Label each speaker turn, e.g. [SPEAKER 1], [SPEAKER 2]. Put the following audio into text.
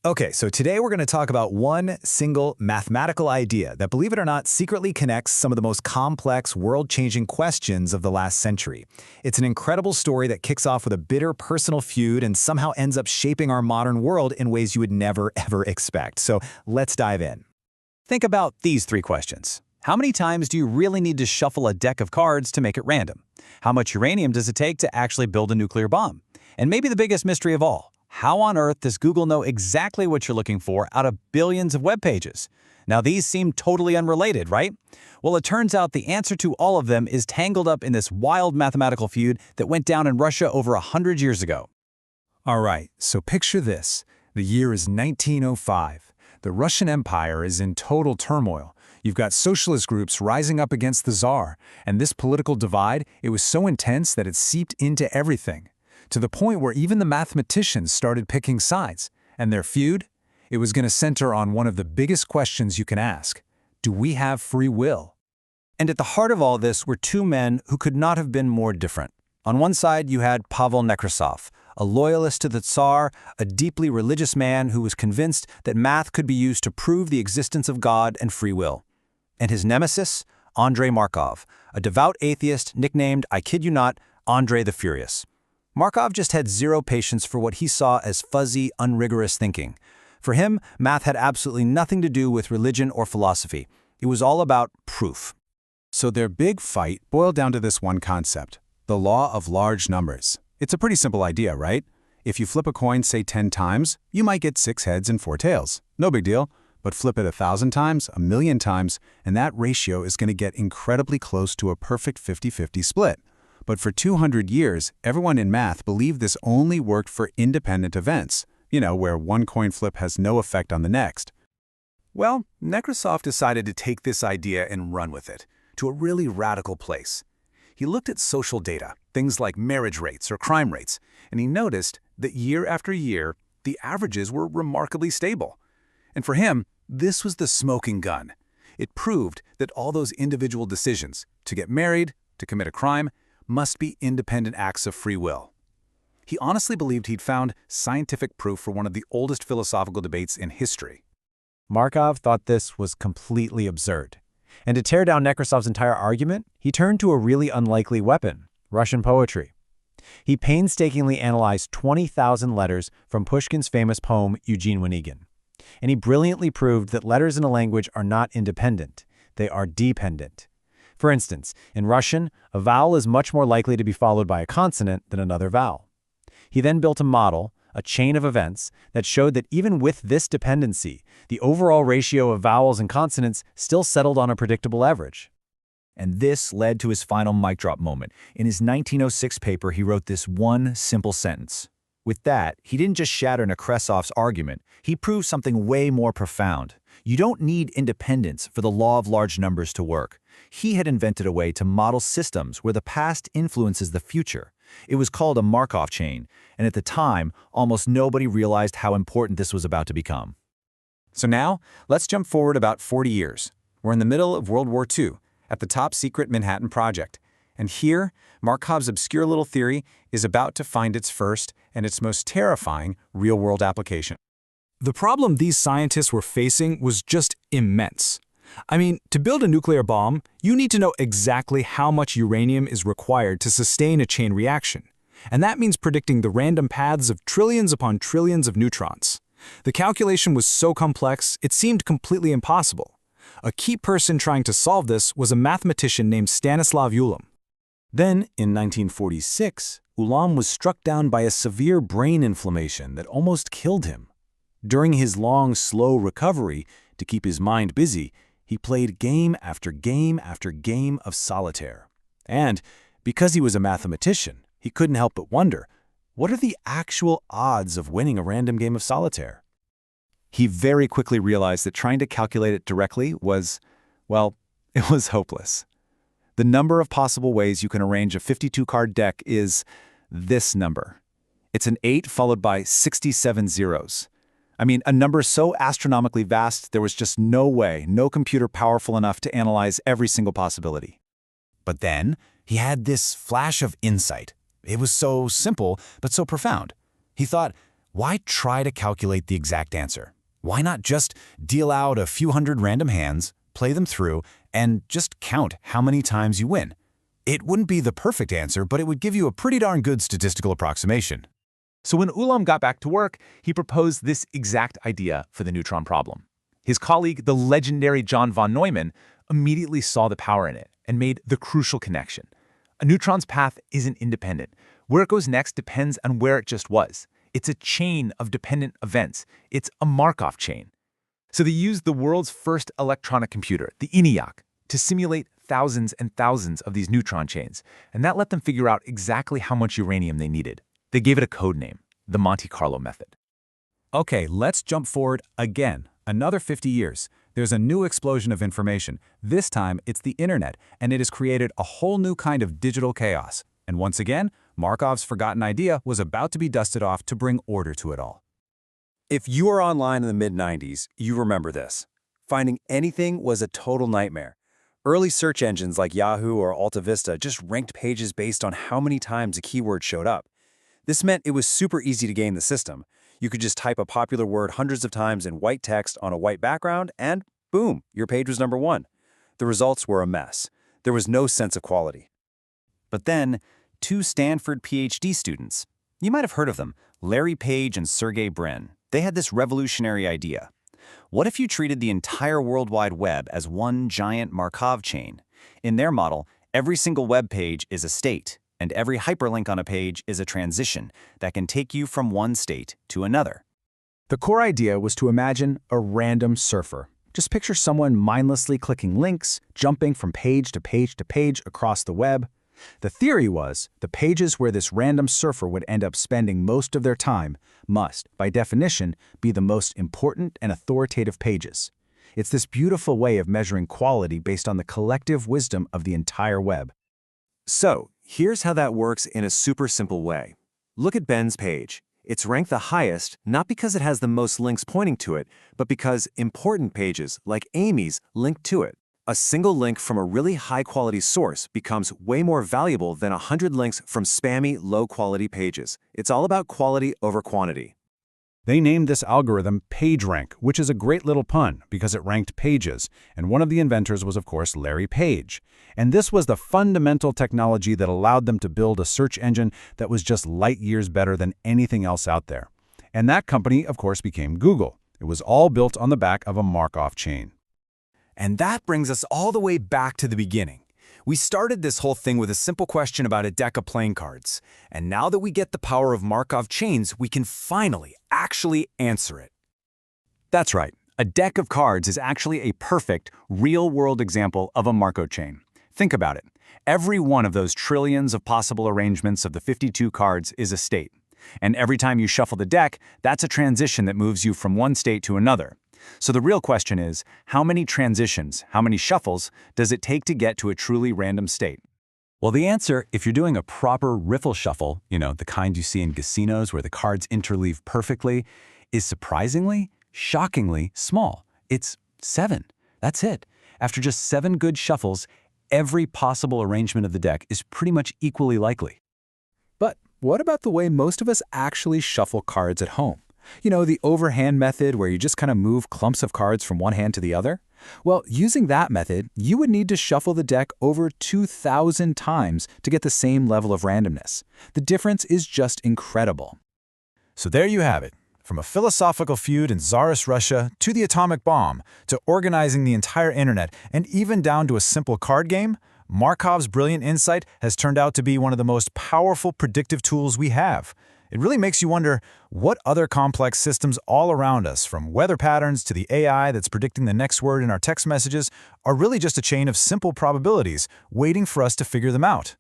[SPEAKER 1] Okay, so today we're going to talk about one single mathematical idea that, believe it or not, secretly connects some of the most complex, world-changing questions of the last century. It's an incredible story that kicks off with a bitter personal feud and somehow ends up shaping our modern world in ways you would never, ever expect. So let's dive in. Think about these three questions. How many times do you really need to shuffle a deck of cards to make it random? How much uranium does it take to actually build a nuclear bomb? And maybe the biggest mystery of all, how on earth does Google know exactly what you're looking for out of billions of web pages? Now, these seem totally unrelated, right? Well, it turns out the answer to all of them is tangled up in this wild mathematical feud that went down in Russia over 100 years ago.
[SPEAKER 2] All right, so picture this. The year is 1905. The Russian Empire is in total turmoil. You've got socialist groups rising up against the Tsar, and this political divide, it was so intense that it seeped into everything, to the point where even the mathematicians started picking sides. And their feud? It was going to center on one of the biggest questions you can ask. Do we have free will?
[SPEAKER 1] And at the heart of all this were two men who could not have been more different. On one side, you had Pavel Nekrasov, a loyalist to the Tsar, a deeply religious man who was convinced that math could be used to prove the existence of God and free will. And his nemesis, Andrei Markov, a devout atheist nicknamed, I kid you not, Andrei the Furious. Markov just had zero patience for what he saw as fuzzy, unrigorous thinking. For him, math had absolutely nothing to do with religion or philosophy. It was all about proof.
[SPEAKER 2] So their big fight boiled down to this one concept, the law of large numbers. It's a pretty simple idea, right? If you flip a coin, say 10 times, you might get 6 heads and 4 tails. No big deal. But flip it 1,000 times, 1,000,000 times, and that ratio is going to get incredibly close to a perfect 50-50 split. But for 200 years, everyone in math believed this only worked for independent events, where one coin flip has no effect on the next.
[SPEAKER 1] Well, Nekrasov decided to take this idea and run with it to a really radical place. He looked at social data, things like marriage rates or crime rates, and he noticed that year after year, the averages were remarkably stable. And for him, this was the smoking gun. It proved that all those individual decisions, to get married, to commit a crime, must be independent acts of free will. He honestly believed he'd found scientific proof for one of the oldest philosophical debates in history.
[SPEAKER 3] Markov thought this was completely absurd. And to tear down Nekrasov's entire argument, he turned to a really unlikely weapon, Russian poetry. He painstakingly analyzed 20,000 letters from Pushkin's famous poem Eugene Onegin. And he brilliantly proved that letters in a language are not independent, they are dependent. For instance, in Russian, a vowel is much more likely to be followed by a consonant than another vowel. He then built a model, a chain of events, that showed that even with this dependency, the overall ratio of vowels and consonants still settled on a predictable average.
[SPEAKER 1] And this led to his final mic drop moment. In his 1906 paper, he wrote this one simple sentence. With that, he didn't just shatter Nekrasov's argument, he proved something way more profound. You don't need independence for the law of large numbers to work. He had invented a way to model systems where the past influences the future. It was called a Markov chain, and at the time, almost nobody realized how important this was about to become. So now, let's jump forward about 40 years. We're in the middle of World War II, at the top-secret Manhattan Project. And here, Markov's obscure little theory is about to find its first and its most terrifying real-world application.
[SPEAKER 2] The problem these scientists were facing was just immense. I mean, to build a nuclear bomb, you need to know exactly how much uranium is required to sustain a chain reaction. And that means predicting the random paths of trillions upon trillions of neutrons. The calculation was so complex, it seemed completely impossible. A key person trying to solve this was a mathematician named Stanislav Ulam.
[SPEAKER 1] Then, in 1946, Ulam was struck down by a severe brain inflammation that almost killed him. During his long, slow recovery, to keep his mind busy, he played game after game after game of solitaire. And because he was a mathematician, he couldn't help but wonder, what are the actual odds of winning a random game of solitaire? He very quickly realized that trying to calculate it directly was, well, it was hopeless. The number of possible ways you can arrange a 52-card deck is this number. It's an 8 followed by 67 zeros. I mean, a number so astronomically vast, there was just no way, no computer powerful enough to analyze every single possibility. But then, he had this flash of insight. It was so simple, but so profound. He thought,
[SPEAKER 2] Why try to calculate the exact answer? Why not just deal out a few hundred random hands, play them through, and just count how many times you win? It wouldn't be the perfect answer, but it would give you a pretty darn good statistical approximation.
[SPEAKER 4] So when Ulam got back to work, he proposed this exact idea for the neutron problem. His colleague, the legendary John von Neumann, immediately saw the power in it and made the crucial connection. A neutron's path isn't independent. Where it goes next depends on where it just was. It's a chain of dependent events. It's a Markov chain. So they used the world's first electronic computer, the ENIAC, to simulate thousands and thousands of these neutron chains, and that let them figure out exactly how much uranium they needed. They gave it a code name, the Monte Carlo method.
[SPEAKER 2] Okay, let's jump forward again. Another 50 years. There's a new explosion of information. This time, it's the internet, and it has created a whole new kind of digital chaos. And once again, Markov's forgotten idea was about to be dusted off to bring order to it all.
[SPEAKER 1] If you were online in the mid-90s, you remember this. Finding anything was a total nightmare. Early search engines like Yahoo or Alta Vista just ranked pages based on how many times a keyword showed up. This meant it was super easy to game the system. You could just type a popular word hundreds of times in white text on a white background, and boom, your page was number one. The results were a mess. There was no sense of quality. But then, two Stanford PhD students, you might have heard of them, Larry Page and Sergey Brin, they had this revolutionary idea. What if you treated the entire World Wide Web as one giant Markov chain? In their model, every single web page is a state, and every hyperlink on a page is a transition that can take you from one state to another.
[SPEAKER 3] The core idea was to imagine a random surfer. Just picture someone mindlessly clicking links, jumping from page to page to page across the web. The theory was the pages where this random surfer would end up spending most of their time must, by definition, be the most important and authoritative pages. It's this beautiful way of measuring quality based on the collective wisdom of the entire web.
[SPEAKER 1] So, here's how that works in a super simple way. Look at Ben's page. It's ranked the highest, not because it has the most links pointing to it, but because important pages, like Amy's, link to it. A single link from a really high-quality source becomes way more valuable than 100 links from spammy, low-quality pages. It's all about quality over quantity.
[SPEAKER 2] They named this algorithm PageRank, which is a great little pun because it ranked pages, and one of the inventors was, of course, Larry Page. And this was the fundamental technology that allowed them to build a search engine that was just light years better than anything else out there. And that company, of course, became Google. It was all built on the back of a Markov chain.
[SPEAKER 1] And that brings us all the way back to the beginning. We started this whole thing with a simple question about a deck of playing cards. And now that we get the power of Markov chains, we can finally actually answer it. That's right. A deck of cards is actually a perfect, real-world example of a Markov chain. Think about it. Every one of those trillions of possible arrangements of the 52 cards is a state. And every time you shuffle the deck, that's a transition that moves you from one state to another. So the real question is, how many transitions, how many shuffles, does it take to get to a truly random state? Well, the answer, if you're doing a proper riffle shuffle, the kind you see in casinos where the cards interleave perfectly, is surprisingly, shockingly small. It's 7. That's it. After just 7 good shuffles, every possible arrangement of the deck is pretty much equally likely.
[SPEAKER 2] But what about the way most of us actually shuffle cards at home? The overhand method where you just kind of move clumps of cards from one hand to the other? Well, using that method, you would need to shuffle the deck over 2,000 times to get the same level of randomness. The difference is just incredible. So there you have it. From a philosophical feud in Tsarist Russia to the atomic bomb, to organizing the entire internet, and even down to a simple card game, Markov's brilliant insight has turned out to be one of the most powerful predictive tools we have. It really makes you wonder what other complex systems all around us, from weather patterns to the AI that's predicting the next word in our text messages, are really just a chain of simple probabilities waiting for us to figure them out.